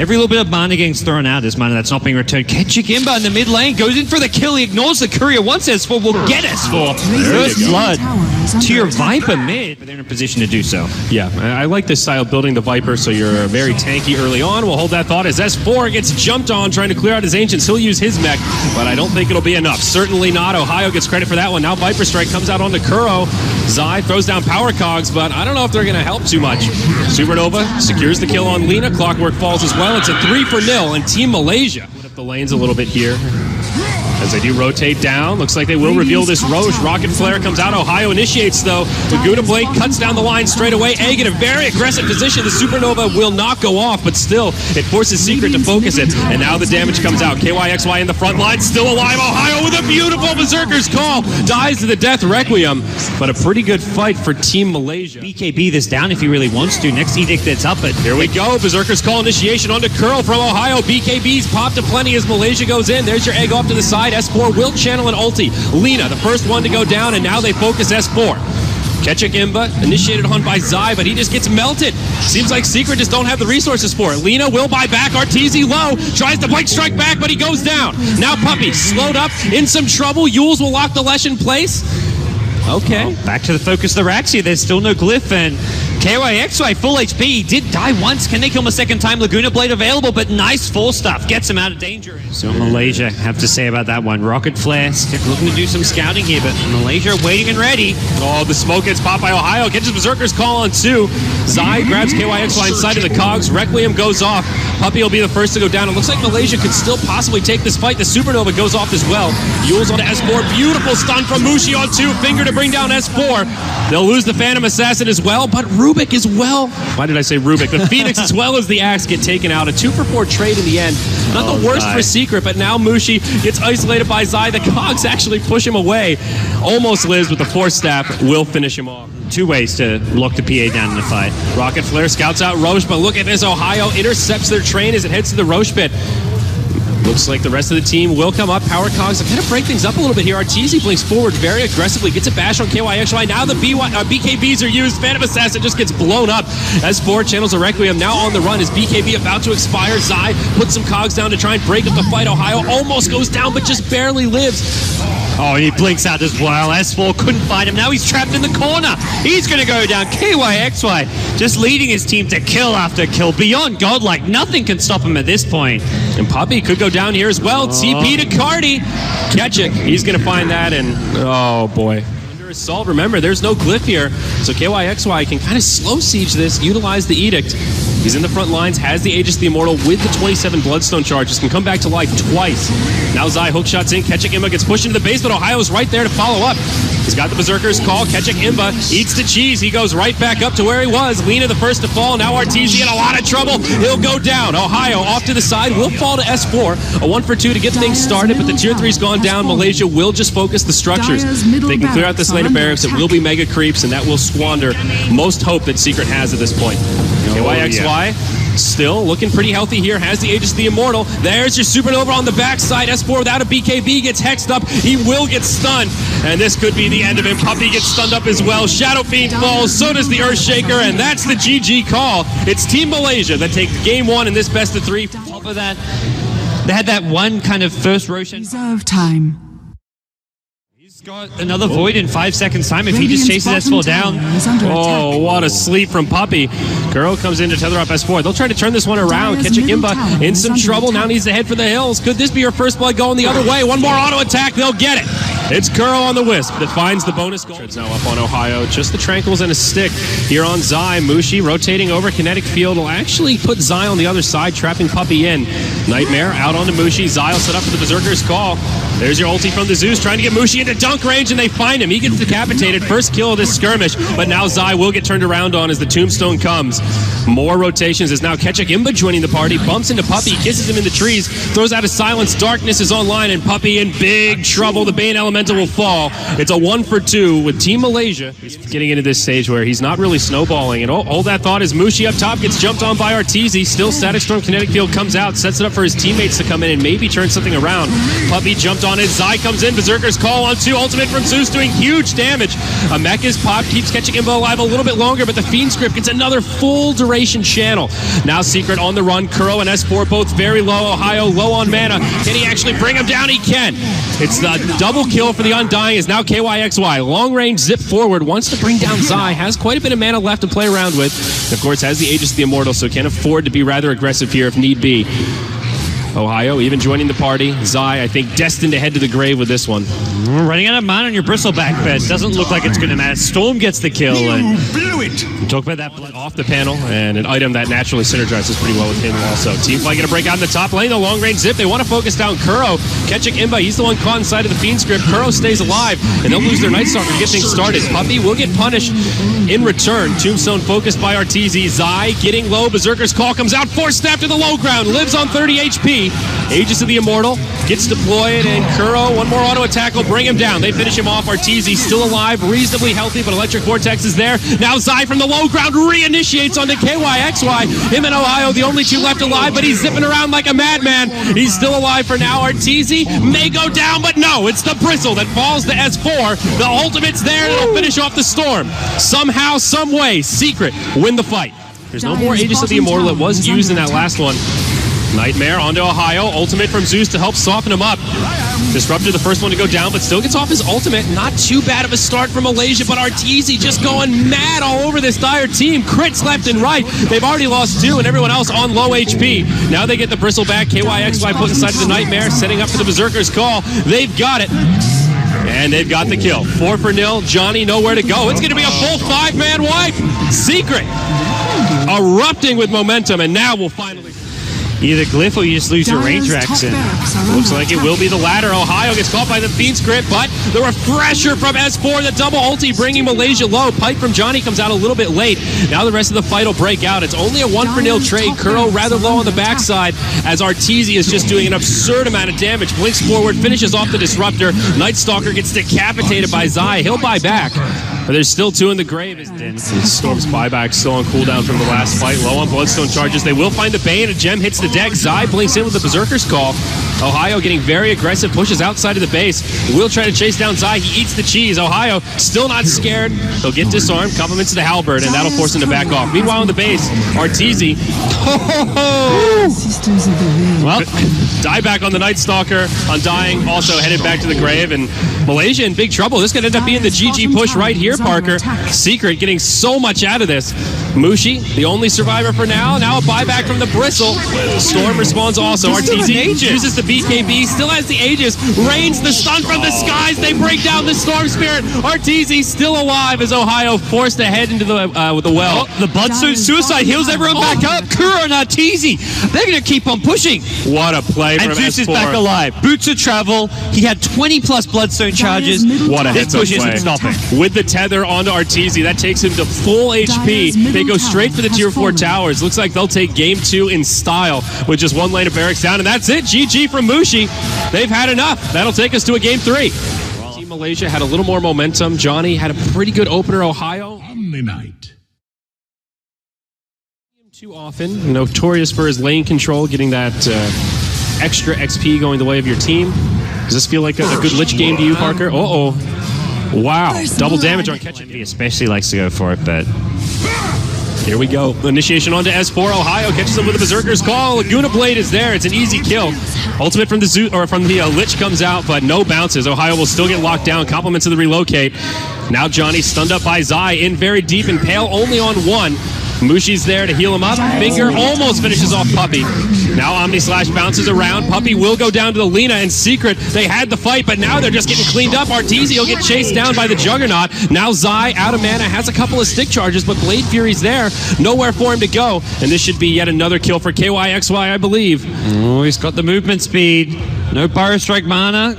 Every little bit of mana getting thrown out is mana that's not being returned. Ketchik Imba in the mid lane goes in for the kill. He ignores the courier. Once S4 will get S4. First blood to your Viper mid. But they're in a position to do so. Yeah, I like this style of building the Viper, so you're very tanky early on. We'll hold that thought as S4 gets jumped on trying to clear out his Ancients. He'll use his mech, but I don't think it'll be enough. Certainly not. Ohio gets credit for that one. Now Viper Strike comes out onto Kuro. Zai throws down Power Cogs, but I don't know if they're going to help too much. Supernova secures the kill on Lina. Clockwork falls as well. It's a 3-0, and Team Malaysia put up the lanes a little bit here. As they do rotate down, looks like they will reveal this Roche. Rocket Flare comes out. Ohio initiates, though. Laguna Blade cuts down the line straight away. Egg in a very aggressive position. The Supernova will not go off, but still, it forces Secret to focus it. And now the damage comes out. KYXY in the front line, still alive. Ohio with a beautiful Berserker's Call. Dies to the death Requiem, but a pretty good fight for Team Malaysia. BKB this down if he really wants to. Next Edict that's up, but here we go. Berserker's Call initiation onto Curl from Ohio. BKB's popped to plenty as Malaysia goes in. There's your Egg off to the side. S4 will channel an ulti. Lina, the first one to go down, and now they focus S4. Ketchik Imba, initiated on by Zai, but he just gets melted. Seems like Secret just don't have the resources for it. Lina will buy back. Arteezy low, tries to Blink Strike back, but he goes down. Now Puppey, slowed up, in some trouble. Yules will lock the Lesh in place. Okay. Well, back to the focus of the Raxia. There's still no glyph, and KYXY full HP. He did die once. Can they kill him a second time? Laguna Blade available, but nice full stuff. Gets him out of danger. So Malaysia have to say about that one. Rocket Flare looking to do some scouting here, but Malaysia waiting and ready. Oh, the smoke gets popped by Ohio. Catches Berserker's Call on 2. Zai grabs KYXY inside of the cogs. Requiem goes off. Puppey will be the first to go down. It looks like Malaysia could still possibly take this fight. The Supernova goes off as well. Yules onto S4. Beautiful stun from Mushi on 2. Finger to bring down S4. They'll lose the Phantom Assassin as well, but Rubik as well. Why did I say Rubik? The Phoenix as well as the Axe get taken out. A 2-for-4 trade in the end. Not the worst for Secret, but now Mushi gets isolated by Zai. The cogs actually push him away. Almost lives with the Force Staff. Will finish him off. Two ways to lock the PA down in the fight. Rocket Flare scouts out Roche, but look at this. Ohio intercepts their train as it heads to the Roche pit. Looks like the rest of the team will come up. Power Cogs to kind of break things up a little bit here. Arteezy blinks forward very aggressively, gets a bash on KYXY. Now the BKBs are used. Phantom Assassin just gets blown up. S4 channels a Requiem. Now on the run is BKB about to expire. Zai puts some Cogs down to try and break up the fight. Ohio almost goes down, but just barely lives. Oh, he blinks out as well. S4 couldn't fight him. Now he's trapped in the corner. He's going to go down. KYXY just leading his team to kill after kill. Beyond godlike. Nothing can stop him at this point. And Puppey could go down here as well. TP to Cardi. Ketchik, he's going to find that, and oh boy. Under assault, remember, there's no glyph here, so KYXY can kind of slow siege this, utilize the Edict. He's in the front lines, has the Aegis the Immortal with the 27 Bloodstone charges, can come back to life twice. Now Zai hookshots in, Ketchik Imba gets pushed into the base, but Ohio's right there to follow up. He's got the Berserker's Call. Ketchik Imba eats the cheese. He goes right back up to where he was. Lina the first to fall. Now Arteezy in a lot of trouble. He'll go down. Ohio off to the side. Will fall to S4. A 1-for-2 to get things started, but the Tier 3's gone down. Malaysia will just focus the structures. If they can clear out this lane of barracks, it will be mega creeps, and that will squander most hope that Secret has at this point. KYXY still looking pretty healthy here. Has the Aegis the Immortal. There's your Supernova on the backside. S4 without a BKB gets hexed up. He will get stunned, and this could be the end of him. Puppey gets stunned up as well. Shadow Fiend falls. So does the Earthshaker, and that's the GG call. It's Team Malaysia that takes game 1 in this best of 3. On top of that, they had that one kind of first Roshan. Reserve time. Got another Void in 5 seconds time if he just chases S4 down. Oh, what a sleep from Puppey. Girl comes in to tether up S4. They'll try to turn this one around. Ketchik Imba in some trouble. Now needs to head for the hills. Could this be her first blood going the other way? One more auto attack. They'll get it. It's Curl on the Wisp that finds the bonus goal. Now up on Ohio. Just the Tranquils and a stick here on Zai. Mushi rotating over Kinetic Field will actually put Zai on the other side, trapping Puppey in. Nightmare out onto Mushi. Zai will set up for the Berserker's Call. There's your ulti from the Zeus, trying to get Mushi into dunk range, and they find him. He gets decapitated. First kill of this skirmish, but now Zai will get turned around on as the Tombstone comes. More rotations as now Ketchik Imba joining the party, bumps into Puppey, kisses him in the trees, throws out a silence. Darkness is online, and Puppey in big trouble. The Bane Elemental will fall. It's a 1-for-2 with Team Malaysia. He's getting into this stage where he's not really snowballing, and hold that thought as Mushi up top gets jumped on by Arteezy. Still Static Storm Kinetic Field comes out, sets it up for his teammates to come in and maybe turn something around. Puppey jumped on it. Zai comes in. Berserker's Call on 2. Ultimate from Zeus doing huge damage. A mech is popped, keeps Ketchik Imba alive a little bit longer, but the Fiend Script gets another full direct regeneration channel. Now Secret on the run. Kuro and S4 both very low. Ohio low on mana. Can he actually bring him down? He can. It's the double kill for the Undying is now KYXY. Long range zip forward. Wants to bring down Zai. Has quite a bit of mana left to play around with. And of course, has the Aegis of the Immortal, so can afford to be rather aggressive here if need be. Ohio even joining the party. Zai, I think, destined to head to the grave with this one. Running out of mana on your bristleback bed. Doesn't look like it's going to matter. Storm gets the kill. And talk about that blood Off the panel, and an item that naturally synergizes pretty well with him also. Teamfight going to break out in the top lane. The long range zip. They want to focus down Kuro. Ketchik Imba, he's the one caught inside of the Fiend script. Kuro stays alive, and they'll lose their Night Stalker to get things started. Puppey will get punished in return. Tombstone focused by Arteezy. Zai getting low. Berserker's Call comes out. Force snap to the low ground. Lives on 30 HP. Aegis of the Immortal gets deployed, and Kuro, one more auto attack will bring him down. They finish him off. Arteezy still alive, reasonably healthy, but Electric Vortex is there. Now Zai from the low ground reinitiates onto KYXY. Him and Ohio, the only two left alive, but he's zipping around like a madman. He's still alive for now. Arteezy may go down, but no, it's the Bristle that falls to S4. The ultimate's there, and it'll finish off the Storm. Somehow, some way, Secret win the fight. There's no more Aegis of the Immortal. It was used in that last one. Nightmare onto Ohio. Ultimate from Zeus to help soften him up. Disruptor, the first one to go down, but still gets off his ultimate. Not too bad of a start from Malaysia, but Arteezy just going mad all over this Dire team. Crits left and right. They've already lost 2, and everyone else on low HP. Now they get the Bristle back. KYXY put inside of the Nightmare, setting up for the Berserker's Call. They've got it. And they've got the kill. 4-0. Johnny nowhere to go. It's going to be a full 5-man wipe. Secret erupting with momentum, and now we'll finally... Either Glyph or you just lose your range racks in. Looks like it will be the latter. Ohio gets caught by the Fiend script, but the refresher from S4, the double ulti bringing Malaysia low. Pipe from Johnny comes out a little bit late. Now the rest of the fight will break out. It's only a 1-0 trade. Kuro rather low on the backside as Arteezy is just doing an absurd amount of damage. Blinks forward, finishes off the Disruptor. Night Stalker gets decapitated by Zai. He'll buy back. But there's still 2 in the grave. Storm's buyback still on cooldown from the last fight. Low on Bloodstone charges. They will find the Bane. A gem hits the deck. Zai blinks in with the Berserker's Call. Ohio getting very aggressive. Pushes outside of the base. Will try to chase down Zai. He eats the cheese. Ohio still not scared. He'll get disarmed. Compliments to the Halberd, and that'll force him to back off. Meanwhile, on the base, Arteezy. Well, dieback on the Night Stalker. Undying also headed back to the grave, and Malaysia in big trouble. This could end up being the GG push right here, Parker. Secret getting so much out of this. Mushi, the only survivor for now. Now a buyback from the Bristle. Storm responds also. Arteezy uses the BKB, still has the Aegis, rains the stun from the skies. They break down the Storm Spirit. Arteezy still alive as Ohio forced to head into the with the well. The Bloodstone Suicide heals everyone back up. Kuro and Arteezy, they're going to keep on pushing. What a play from S4. And Zeus is S4. back alive. Boots of travel. He had 20 plus Bloodstone charges. What a heads up play. Stopping. With the tether onto Arteezy, that takes him to full HP. They go straight for the tier 4 towers. Looks like they'll take game 2 in style with just 1 lane of barracks down, and that's it. GG from Mushi. They've had enough. That'll take us to a game 3. Team Malaysia had a little more momentum. Johnny had a pretty good opener. Ohio. Night. Too often, notorious for his lane control, getting that extra XP going the way of your team. Does this feel like a good Lich game to you, Parker? Uh-oh. Wow. Double damage on Ketchik. He especially likes to go for it, but... Here we go. Initiation onto S4. Ohio catches him with a Berserker's Call. Laguna Blade is there. It's an easy kill. Ultimate from the Lich comes out, but no bounces. Ohio will still get locked down. Compliments of the relocate. Now Johnny stunned up by Zai. In very deep and Pale only on 1. Mushi's there to heal him up. Finger almost finishes off Puppey. Now Omni Slash bounces around. Puppey will go down to the Lina, and Secret, they had the fight, but now they're just getting cleaned up. Arteezy will get chased down by the Juggernaut. Now Zai, out of mana, has a couple of stick charges, but Blade Fury's there. Nowhere for him to go, and this should be yet another kill for KYXY, I believe. Oh, he's got the movement speed. No Pyro Strike mana.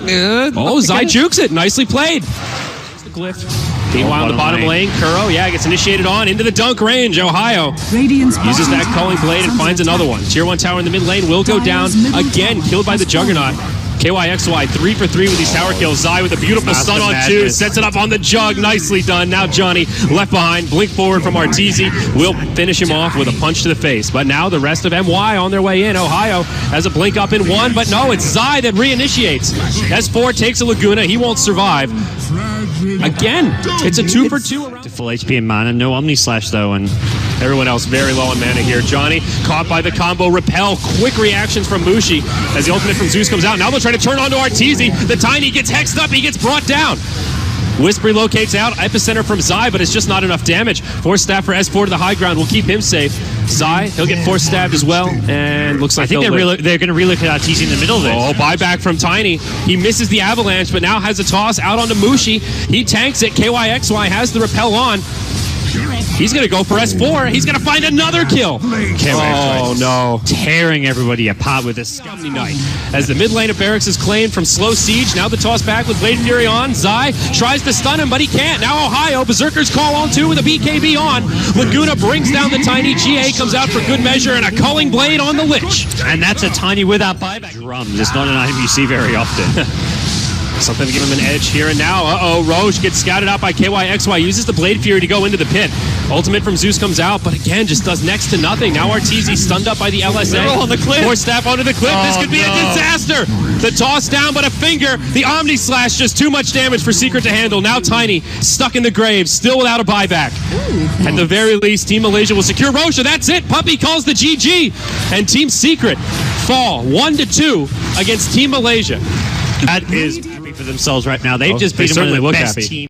Oh, Zai jukes it. Nicely played. There's the glyph. Meanwhile, in the bottom lane, Kuro, gets initiated on into the dunk range. Ohio uses that Culling Blade and finds another one. Tier 1 tower in the mid lane will go down. Again, killed by the Juggernaut. KYXY 3 for 3 with these tower kills. Zai with a beautiful stun on 2. Sets it up on the Jug. Nicely done. Now Johnny left behind. Blink forward from Arteezy. Will finish him off with a punch to the face. But now the rest of MY on their way in. Ohio has a blink up in 1. But no, it's Zai that reinitiates. S4 takes a Laguna. He won't survive. Again, it's a 2 for 2 around. To full HP and mana. No Omni Slash, though, and Everyone else very low on mana here. Johnny caught by the combo. Repel. Quick reactions from Mushi as the ultimate from Zeus comes out. Now they'll try to turn onto Arteezy. The Tiny gets hexed up. He gets brought down. Whispery locates out. Epicenter from Zai, but it's just not enough damage. Force Stab for S4 to the high ground will keep him safe. Zai, he'll get force stabbed as well, and looks like I think they're going to relook at Arteezy in the middle of this. Oh, buyback from Tiny. He misses the avalanche, but now has a toss out onto Mushi. He tanks it. KYXY has the repel on. He's going to go for S4. He's going to find another kill. Oh, no. Tearing everybody apart with this Omni Knight. As the mid lane of Barracks is claimed from slow siege, now the toss back with Blade Fury on. Zai tries to stun him, but he can't. Now Ohio, Berserker's call on too with a BKB on. Laguna brings down the Tiny. GA comes out for good measure, and a Culling Blade on the Lich. And that's a Tiny without buyback. Drums. It's not an item you see very often. Something to give him an edge here and now. Uh-oh, Roche gets scouted out by KYXY, uses the Blade Fury to go into the pit. Ultimate from Zeus comes out, but again, just does next to nothing. Now Arteezy stunned up by the LSA. On the cliff. Force staff onto the cliff. This could be a disaster. The toss down, but a finger. The Omni Slash, just too much damage for Secret to handle. Now Tiny, stuck in the grave, still without a buyback. At the very least, Team Malaysia will secure Roche. That's it. Puppy calls the GG. And Team Secret fall 1-2 against Team Malaysia. That is happy for themselves right now. They've just beaten one of the best teams.